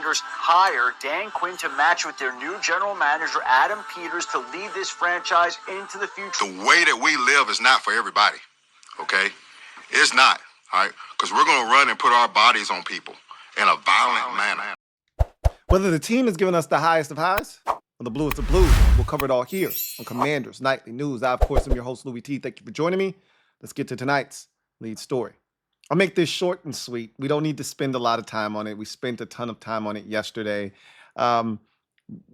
Commanders hire Dan Quinn to match with their new general manager, Adam Peters, to lead this franchise into the future. The way that we live is not for everybody, okay? It's not, all right? Because we're going to run and put our bodies on people in a violent manner. Whether the team is giving us the highest of highs or the bluest of blues, we'll cover it all here on Commanders Nightly News. I, of course, am your host, Louie T. Thank you for joining me. Let's get to tonight's lead story. I'll make this short and sweet. We don't need to spend a lot of time on it. We spent a ton of time on it yesterday.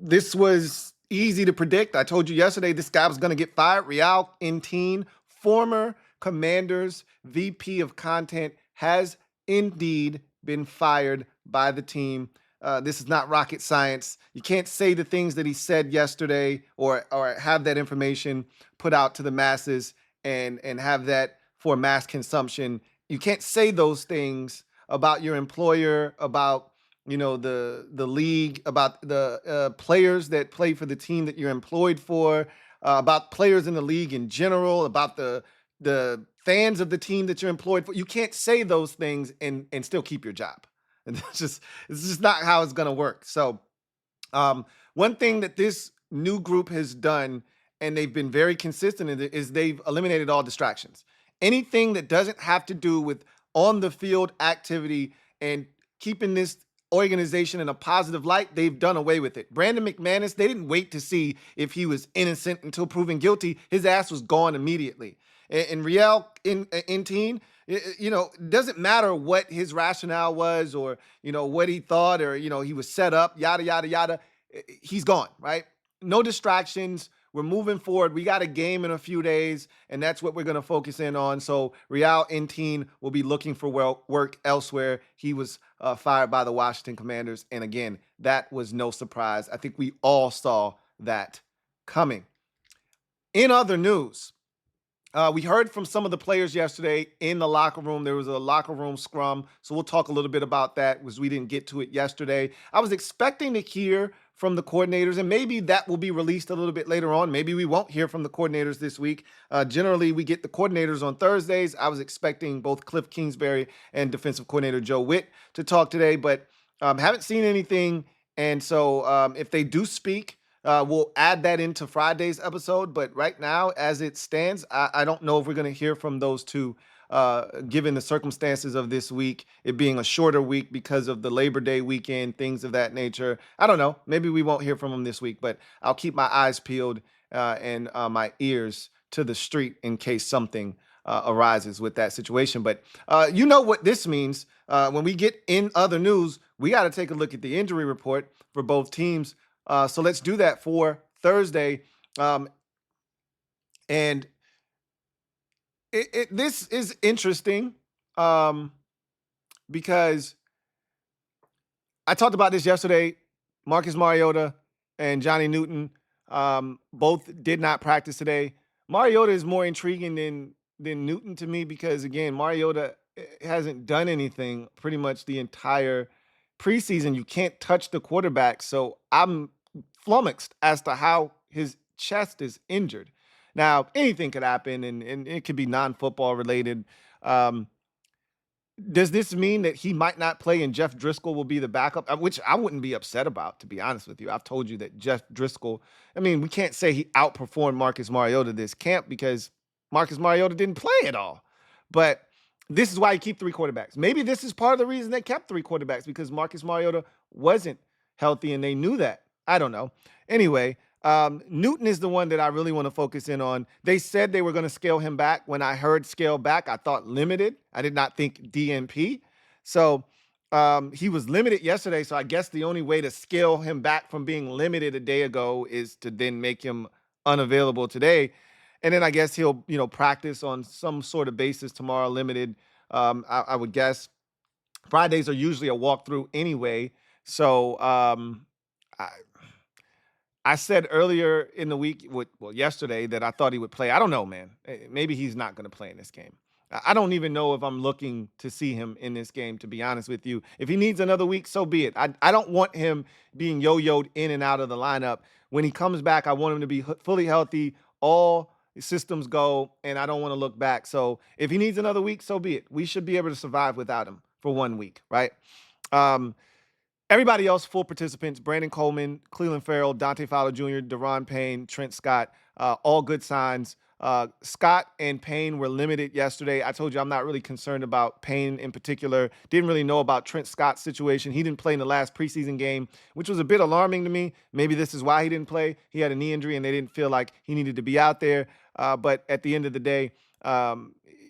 This was easy to predict. I told you yesterday this guy was going to get fired. LouieTeeNetwork, former Commanders VP of content, has indeed been fired by the team. This is not rocket science. You can't say the things that he said yesterday or have that information put out to the masses and have that for mass consumption. You can't say those things about your employer, about the league, about the players that play for the team that you're employed for, about players in the league in general, about the fans of the team that you're employed for. You can't say those things and still keep your job. And it's just not how it's going to work. So one thing that this new group has done, and they've been very consistent in it, is they've eliminated all distractions. Anything that doesn't have to do with on-the-field activity and keeping this organization in a positive light, they've done away with it. Brandon McManus, they didn't wait to see if he was innocent until proven guilty. His ass was gone immediately. And LouieTeeNetwork, it doesn't matter what his rationale was or, what he thought or, he was set up, yada, yada, yada. He's gone, right? No distractions. We're moving forward. We got a game in a few days, and that's what we're going to focus in on. So LouieTeeNetwork will be looking for work elsewhere. He was fired by the Washington Commanders. And again, that was no surprise. I think we all saw that coming. In other news, we heard from some of the players yesterday in the locker room. There was a locker room scrum, so we'll talk a little bit about that because we didn't get to it yesterday. I was expecting to hear from the coordinators, and maybe that will be released a little bit later on. Maybe we won't hear from the coordinators this week. Generally, we get the coordinators on Thursdays. I was expecting both Cliff Kingsbury and defensive coordinator Joe Witt to talk today, but haven't seen anything. And so if they do speak, we'll add that into Friday's episode, but right now, as it stands, I don't know if we're going to hear from those two, given the circumstances of this week, it being a shorter week because of the Labor Day weekend, things of that nature. I don't know. Maybe we won't hear from them this week, but I'll keep my eyes peeled and my ears to the street in case something arises with that situation. But you know what this means. When we get in other news, we got to take a look at the injury report for both teams. So let's do that for Thursday. And this is interesting because I talked about this yesterday. Marcus Mariota and Johnny Newton both did not practice today. Mariota is more intriguing than Newton to me because, again, Mariota hasn't done anything pretty much the entire preseason. You can't touch the quarterback. So I'm flummoxed as to how his chest is injured. Now, anything could happen, and it could be non-football related. Does this mean that he might not play and Jeff Driscoll will be the backup, which I wouldn't be upset about, to be honest with you? I've told you that Jeff Driscoll, we can't say he outperformed Marcus Mariota this camp because Marcus Mariota didn't play at all. But this is why you keep three quarterbacks. Maybe this is part of the reason they kept three quarterbacks, because Marcus Mariota wasn't healthy and they knew that. I don't know. Anyway, Newton is the one that I really want to focus in on. They said they were going to scale him back. When I heard scale back, I thought limited. I did not think DNP. So he was limited yesterday. So I guess the only way to scale him back from being limited a day ago is to then make him unavailable today. And then I guess he'll, practice on some sort of basis tomorrow, limited. I would guess Fridays are usually a walkthrough anyway. So I said earlier in the week, yesterday, that I thought he would play. I don't know, man. Maybe he's not going to play in this game. I don't even know if I'm looking to see him in this game, to be honest with you. If he needs another week, so be it. I don't want him being yo-yoed in and out of the lineup. When he comes back, I want him to be fully healthy, all systems go, and I don't want to look back. So if he needs another week, so be it. We should be able to survive without him for 1 week, right? Everybody else, full participants: Brandon Coleman, Cleveland Farrell, Dante Fowler Jr., Deron Payne, Trent Scott, all good signs. Scott and Payne were limited yesterday. I told you I'm not really concerned about Payne in particular. Didn't really know about Trent Scott's situation. He didn't play in the last preseason game, which was a bit alarming to me. Maybe this is why he didn't play. He had a knee injury and they didn't feel like he needed to be out there. But at the end of the day,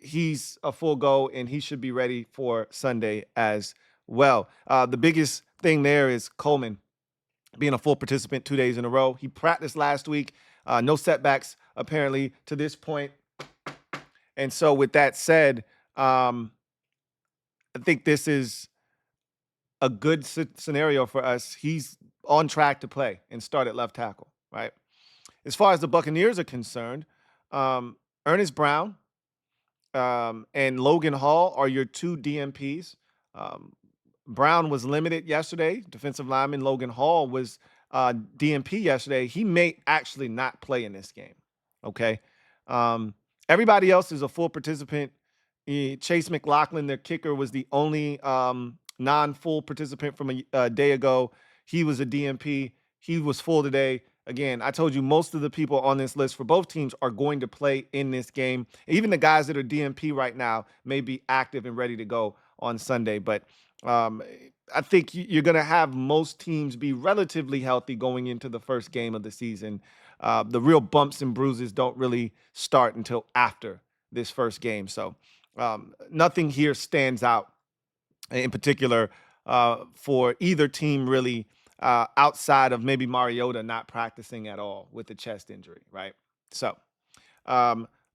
he's a full go and he should be ready for Sunday as well. The biggest thing there is Coleman being a full participant 2 days in a row. He practiced last week. No setbacks, apparently, to this point. And so with that said, I think this is a good scenario for us. He's on track to play and start at left tackle, right? As far as the Buccaneers are concerned, Ernest Brown and Logan Hall are your two DMPs. Brown was limited yesterday. Defensive lineman Logan Hall was DMP yesterday. He may actually not play in this game. Okay. Everybody else is a full participant. Chase McLaughlin, their kicker, was the only non-full participant from a day ago. He was a DMP. He was full today. Again, I told you most of the people on this list for both teams are going to play in this game. Even the guys that are DMP right now may be active and ready to go on Sunday. But I think you're going to have most teams be relatively healthy going into the first game of the season. The real bumps and bruises don't really start until after this first game. So nothing here stands out in particular for either team really outside of maybe Mariota not practicing at all with the chest injury, right? So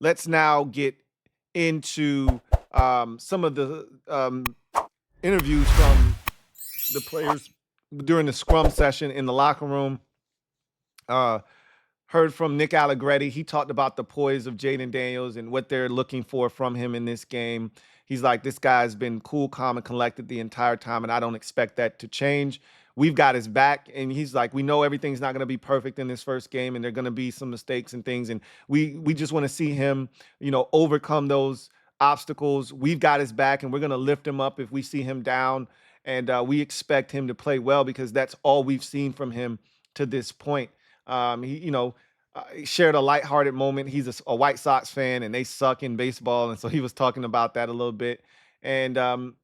let's now get into some of the interviews from the players during the scrum session in the locker room. Heard from Nick Allegretti. He talked about the poise of Jaylen Daniels and what they're looking for from him in this game. He's like, this guy's been cool, calm, and collected the entire time, and I don't expect that to change. We've got his back, and he's like, we know everything's not going to be perfect in this first game, and there are going to be some mistakes and things, and we just want to see him, overcome those obstacles. We've got his back, and we're going to lift him up if we see him down, and we expect him to play well because that's all we've seen from him to this point. He shared a lighthearted moment. He's a White Sox fan, and they suck in baseball, and so he was talking about that a little bit. And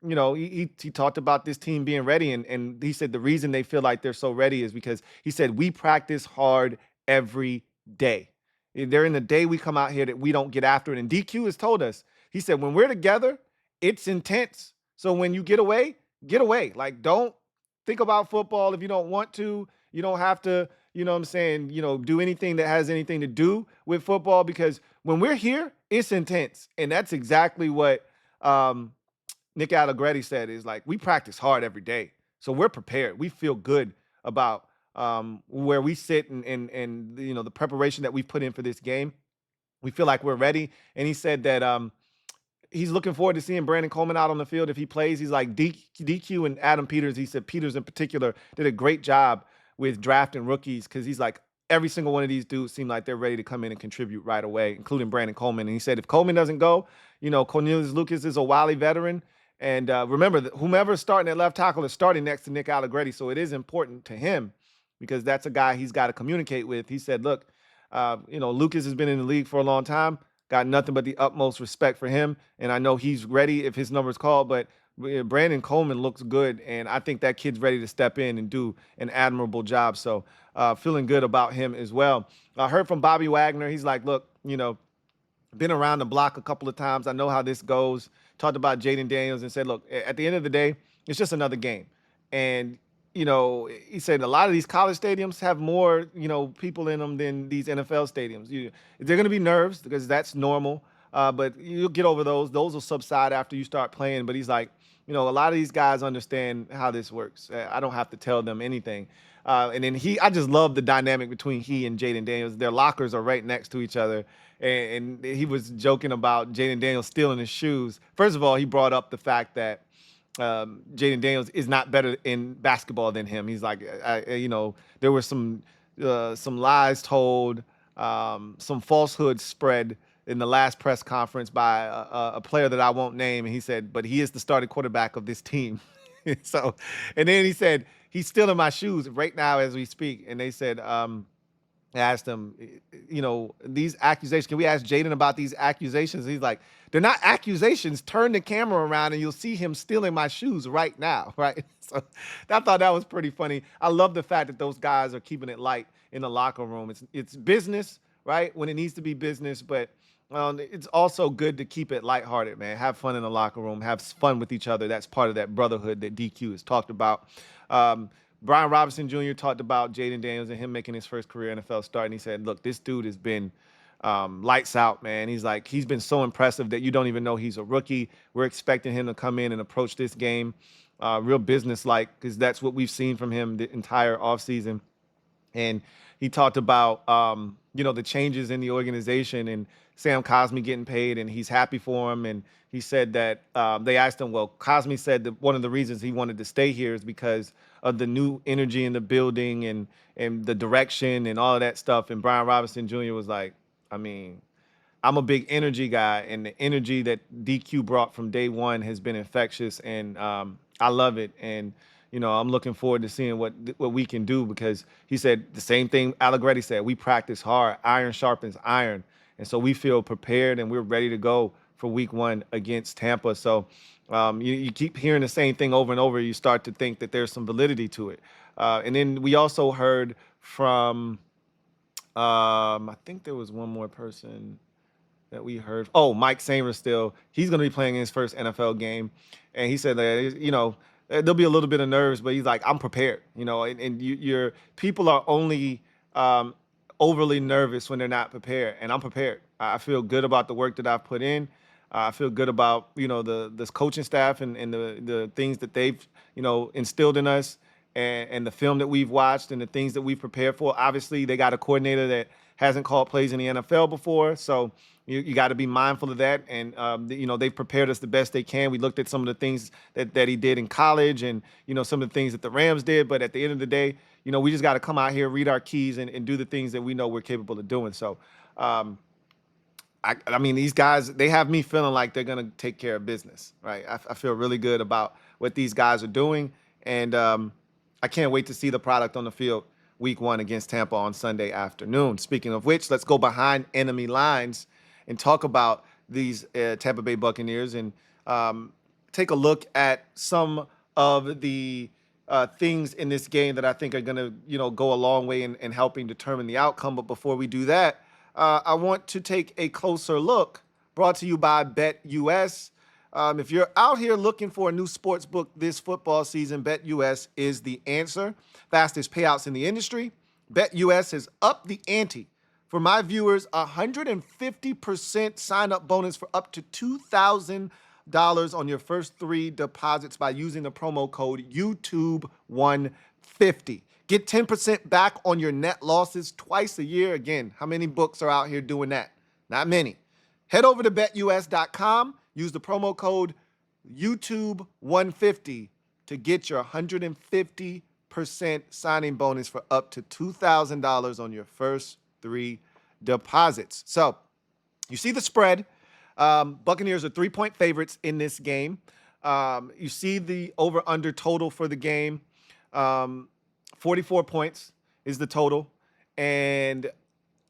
he talked about this team being ready, and he said the reason they feel like they're so ready is because he said we practice hard every day. They're in the day we come out here that we don't get after it. And DQ has told us, he said, when we're together, it's intense. So when you get away, get away. Like, don't think about football if you don't want to. You don't have to, do anything that has anything to do with football, because when we're here, it's intense. And that's exactly what Nick Allegretti said, is like, we practice hard every day. So we're prepared. We feel good about where we sit and the preparation that we've put in for this game. We feel like we're ready. And he said that he's looking forward to seeing Brandon Coleman out on the field if he plays. He's like, DQ and Adam Peters, he said Peters in particular did a great job with drafting rookies, because he's like, every single one of these dudes seem like they're ready to come in and contribute right away, including Brandon Coleman. And he said if Coleman doesn't go, Cornelius Lucas is a wily veteran. And remember, whomever's starting at left tackle is starting next to Nick Allegretti. So it is important to him because that's a guy he's got to communicate with. He said, look, Lucas has been in the league for a long time. Got nothing but the utmost respect for him. And I know he's ready if his number's called. But Brandon Coleman looks good. And I think that kid's ready to step in and do an admirable job. So feeling good about him as well. I heard from Bobby Wagner. He's like, look, been around the block a couple of times. I know how this goes. Talked about Jaylen Daniels and said, look, at the end of the day, it's just another game. And, he said a lot of these college stadiums have more, people in them than these NFL stadiums. They're going to be nerves because that's normal. But you'll get over those. Those will subside after you start playing. But he's like, a lot of these guys understand how this works. I don't have to tell them anything. And then I just love the dynamic between he and Jaylen Daniels. Their lockers are right next to each other. And he was joking about Jaylen Daniels stealing his shoes. First of all, he brought up the fact that Jaylen Daniels is not better in basketball than him. He's like, there were some lies told, some falsehoods spread in the last press conference by a player that I won't name. And he said, but he is the starting quarterback of this team. So, and then he said he's still in my shoes right now as we speak. And they said, I asked him, these accusations, can we ask Jaylen about these accusations? He's like, they're not accusations. Turn the camera around and you'll see him stealing my shoes right now, right? So I thought that was pretty funny. I love the fact that those guys are keeping it light in the locker room. It's business, right, when it needs to be business, but it's also good to keep it lighthearted, man. Have fun in the locker room. Have fun with each other. That's part of that brotherhood that DQ has talked about. Brian Robinson Jr. talked about Jaylen Daniels and him making his first career NFL start, and he said, look, this dude has been lights out, man. He's like, he's been so impressive that you don't even know he's a rookie. We're expecting him to come in and approach this game real business-like, because that's what we've seen from him the entire offseason. And he talked about, the changes in the organization and Sam Cosmi getting paid, and he's happy for him. And he said that they asked him, well, Cosmi said that one of the reasons he wanted to stay here is because of the new energy in the building and the direction and all of that stuff. And Brian Robinson Jr. was like, I mean, I'm a big energy guy, and the energy that DQ brought from day one has been infectious, and I love it. And I'm looking forward to seeing what we can do, because he said the same thing Allegretti said. We practice hard. Iron sharpens iron. And so we feel prepared and we're ready to go for week 1 against Tampa. So you keep hearing the same thing over and over. You start to think that there's some validity to it. And then we also heard from, I think there was one more person that we heard. Oh, Mike Sainristil. He's going to be playing his first NFL game. And he said that, there'll be a little bit of nerves, but he's like, I'm prepared, and your people are only overly nervous when they're not prepared. And I'm prepared. I feel good about the work that I've put in. I feel good about, this coaching staff and the things that they've, instilled in us, and the film that we've watched and the things that we've prepared for. Obviously, they got a coordinator that hasn't called plays in the NFL before. So you got to be mindful of that. And, they've prepared us the best they can. We looked at some of the things that he did in college and, some of the things that the Rams did. But at the end of the day, we just got to come out here, read our keys, and do the things that we know we're capable of doing. So, I mean, these guys, they have me feeling like they're going to take care of business, right? I feel really good about what these guys are doing. And I can't wait to see the product on the field week 1 against Tampa on Sunday afternoon. Speaking of which, let's go behind enemy lines and talk about these Tampa Bay Buccaneers and take a look at some of the things in this game that I think are going to, go a long way in helping determine the outcome. But before we do that, I want to take a closer look, brought to you by BetUS. If you're out here looking for a new sports book this football season, BetUS is the answer. Fastest payouts in the industry. BetUS has upped the ante. For my viewers, 150% sign-up bonus for up to $2,000 on your first 3 deposits by using the promo code YouTube150. Get 10% back on your net losses twice a year. Again, how many books are out here doing that? Not many. Head over to betus.com. Use the promo code YouTube150 to get your 150% signing bonus for up to $2,000 on your first 3 deposits. So you see the spread. Buccaneers are 3-point favorites in this game. You see the over-under total for the game. 44 points is the total. And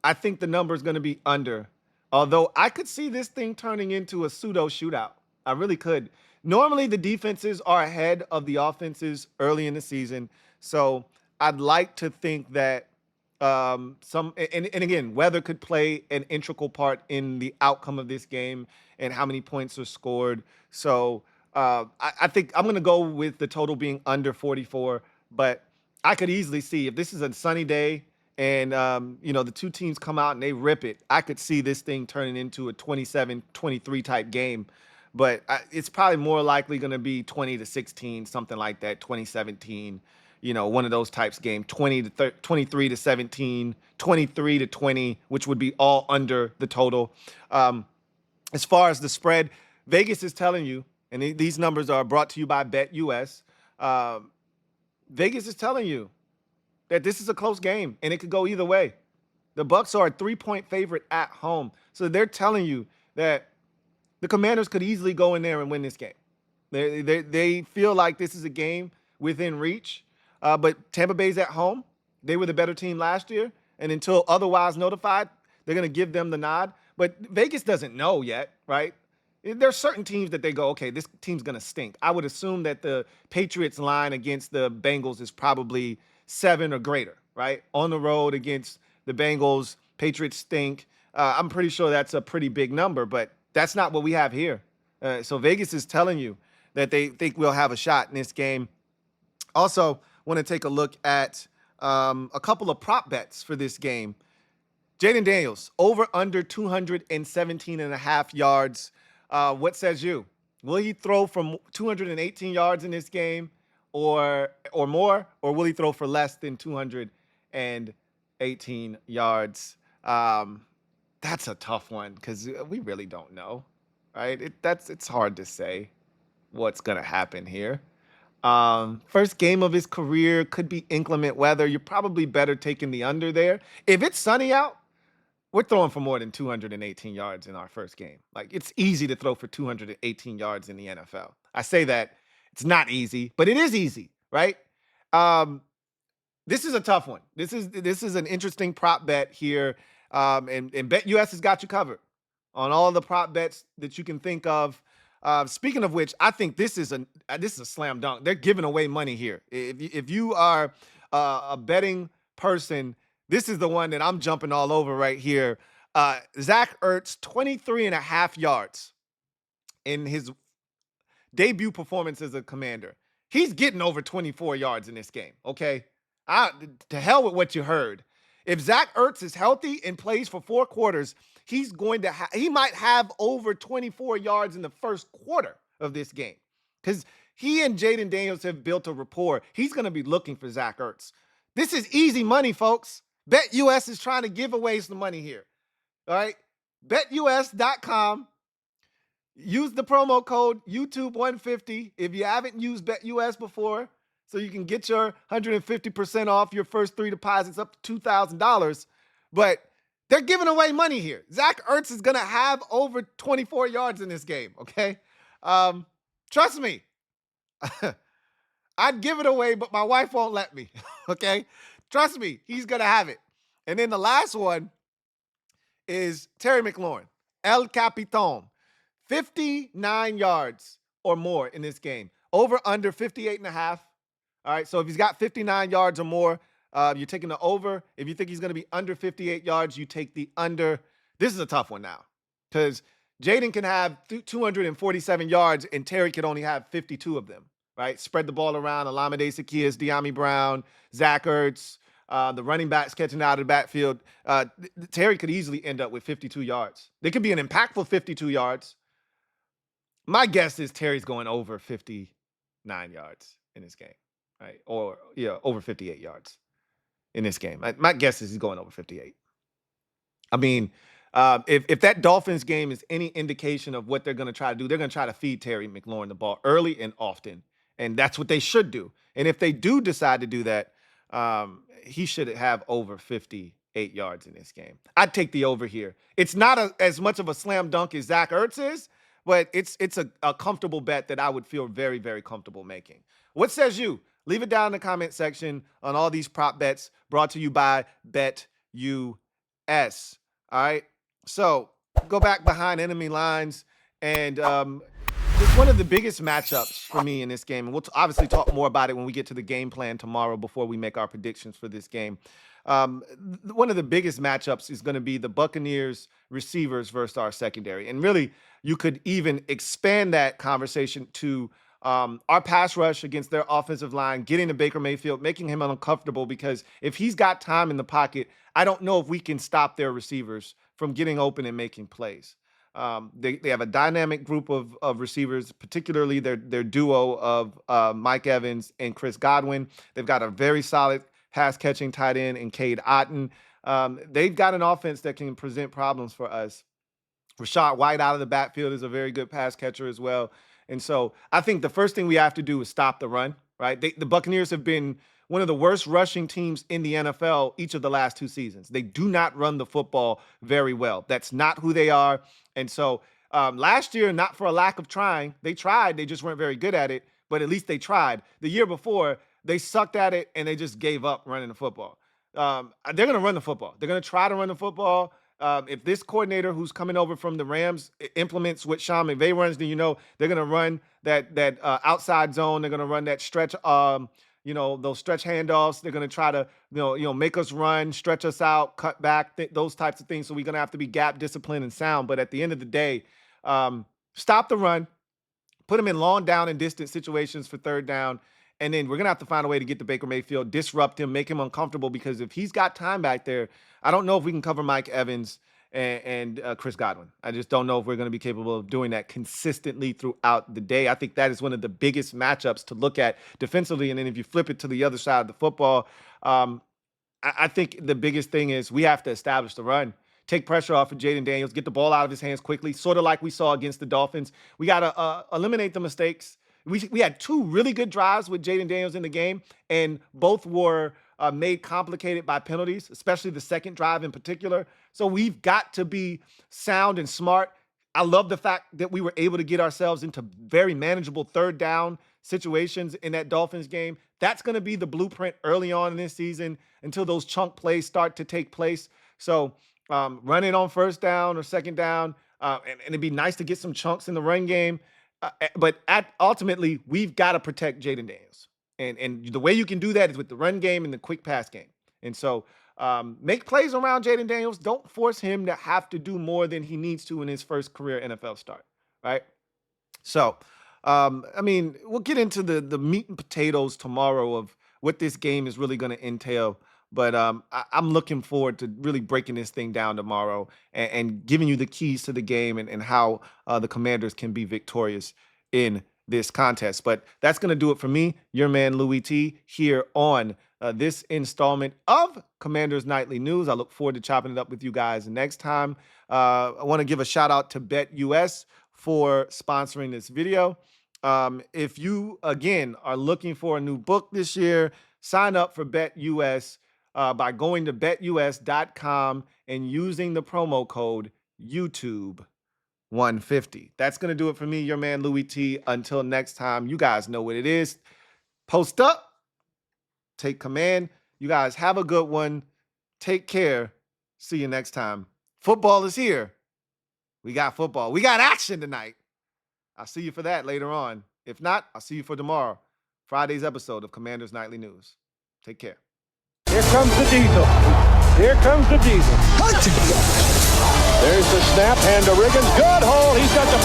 I think the number is going to be under. Although I could see this thing turning into a pseudo shootout. I really could. Normally the defenses are ahead of the offenses early in the season. So I'd like to think that and again, weather could play an integral part in the outcome of this game and how many points are scored. So I think I'm going to go with the total being under 44, but I could easily see if this is a sunny day and, the two teams come out and they rip it, I could see this thing turning into a 27-23 type game. But it's probably more likely going to be 20-16, something like that, 2017. One of those types game, 23-17, 23-20, which would be all under the total. As far as the spread, Vegas is telling you, and these numbers are brought to you by BetUS. Vegas is telling you that this is a close game and it could go either way. The Bucs are a 3-point favorite at home. So they're telling you that the Commanders could easily go in there and win this game. They feel like this is a game within reach. But Tampa Bay's at home. They were the better team last year. And until otherwise notified, they're going to give them the nod. But Vegas doesn't know yet, right? There's certain teams that they go, okay, this team's going to stink. I would assume that the Patriots line against the Bengals is probably 7 or greater, right? On the road against the Bengals, Patriots stink. I'm pretty sure that's a pretty big number, but that's not what we have here. So Vegas is telling you that they think we'll have a shot in this game. Also, want to take a look at a couple of prop bets for this game. Jaylen Daniels, over under 217 and a half yards. What says you? Will he throw from 218 yards in this game or more, or will he throw for less than 218 yards? That's a tough one because we really don't know, right? It's hard to say what's going to happen here. First game of his career, could be inclement weather. You're probably better taking the under there. If it's sunny out, we're throwing for more than 218 yards in our first game. Like, it's easy to throw for 218 yards in the NFL. I say that it's not easy, but it is easy, right? This is a tough one. This is an interesting prop bet here. And BetUS has got you covered on all the prop bets that you can think of. Speaking of which, I think this is a slam dunk. They're giving away money here. If you are a betting person, this is the one that I'm jumping all over right here. Zach Ertz, 23 and a half yards in his debut performance as a Commander. He's getting over 24 yards in this game, okay? To hell with what you heard. If Zach Ertz is healthy and plays for 4 quarters, he might have over 24 yards in the first quarter of this game because he and Jaylen Daniels have built a rapport. He's going to be looking for Zach Ertz. This is easy money, folks. BetUS is trying to give away some money here. All right? BetUS.com. Use the promo code YouTube150 if you haven't used BetUS before, so you can get your 150% off your first 3 deposits up to $2,000. But they're giving away money here. Zach Ertz is going to have over 24 yards in this game, okay? Trust me. I'd give it away, but my wife won't let me, okay? Trust me, he's going to have it. And then the last one is Terry McLaurin, El Capitan, 59 yards or more in this game. Over under 58 and a half. All right, so if he's got 59 yards or more, you're taking the over. If you think he's going to be under 58 yards, you take the under. This is a tough one now because Jayden can have 247 yards and Terry can only have 52 of them, right? Spread the ball around. Olamide Zaccheaus, De'Ami Brown, Zach Ertz, the running backs catching out of the backfield. Terry could easily end up with 52 yards. They could be an impactful 52 yards. My guess is Terry's going over 59 yards in this game, right? Or, over 58 yards in this game. My guess is he's going over 58. I mean, if that Dolphins game is any indication of what they're going to try to do, they're going to try to feed Terry McLaurin the ball early and often. And that's what they should do. And if they do decide to do that, he should have over 58 yards in this game. I'd take the over here. It's not as much of a slam dunk as Zach Ertz is, but it's a comfortable bet that I would feel very, very comfortable making. What says you? Leave it down in the comment section on all these prop bets brought to you by BetUS. All right. So go back behind enemy lines and just one of the biggest matchups for me in this game. And we'll obviously talk more about it when we get to the game plan tomorrow before we make our predictions for this game. One of the biggest matchups is going to be the Buccaneers receivers versus our secondary. And really, you could even expand that conversation to our pass rush against their offensive line, getting to Baker Mayfield, making him uncomfortable, because if he's got time in the pocket, I don't know if we can stop their receivers from getting open and making plays. They have a dynamic group of receivers, particularly their duo of Mike Evans and Chris Godwin. They've got a very solid pass-catching tight end in Cade Otton. They've got an offense that can present problems for us. Rashad White out of the backfield is a very good pass catcher as well. And so I think the first thing we have to do is stop the run, right? The Buccaneers have been one of the worst rushing teams in the NFL each of the last 2 seasons. They do not run the football very well. That's not who they are. And so last year, not for a lack of trying, they tried. They just weren't very good at it, but at least they tried. The year before, they sucked at it and they just gave up running the football. They're going to run the football. They're going to try to run the football. If this coordinator who's coming over from the Rams implements what Sean McVay runs, then they're going to run that outside zone. They're going to run that stretch, those stretch handoffs. They're going to try to make us run, stretch us out, cut back, those types of things. So we're going to have to be gap disciplined and sound. But at the end of the day, stop the run, put them in long down and distance situations for third down. And then we're going to have to find a way to get to Baker Mayfield, disrupt him, make him uncomfortable, because if he's got time back there, I don't know if we can cover Mike Evans and Chris Godwin. I just don't know if we're going to be capable of doing that consistently throughout the day. I think that is one of the biggest matchups to look at defensively. And then if you flip it to the other side of the football, I think the biggest thing is we have to establish the run. Take pressure off of Jaylen Daniels, get the ball out of his hands quickly, sort of like we saw against the Dolphins. We got to eliminate the mistakes. We had 2 really good drives with Jaylen Daniels in the game, and both were made complicated by penalties, especially the second drive in particular. So we've got to be sound and smart. I love the fact that we were able to get ourselves into very manageable third down situations in that Dolphins game. That's going to be the blueprint early on in this season until those chunk plays start to take place. So running on first down or second down, and it'd be nice to get some chunks in the run game. But ultimately, we've got to protect Jaylen Daniels. And the way you can do that is with the run game and the quick pass game. And so make plays around Jaylen Daniels. Don't force him to have to do more than he needs to in his first career NFL start, right? So, we'll get into the meat and potatoes tomorrow of what this game is really going to entail. But I'm looking forward to really breaking this thing down tomorrow and giving you the keys to the game and how the Commanders can be victorious in this contest. But that's going to do it for me, your man Louie T, here on this installment of Commanders Nightly News. I look forward to chopping it up with you guys next time. I want to give a shout out to BetUS for sponsoring this video. If you, again, are looking for a new book this year, sign up for BetUS by going to betus.com and using the promo code YouTube150. That's going to do it for me, your man Louie T. Until next time, you guys know what it is. Post up, take command. You guys have a good one. Take care. See you next time. Football is here. We got football. We got action tonight. I'll see you for that later on. If not, I'll see you for tomorrow, Friday's episode of Commanders Nightly News. Take care. Here comes the diesel. Here comes the diesel. There's the snap, hand to Riggins. Good hole. He's got the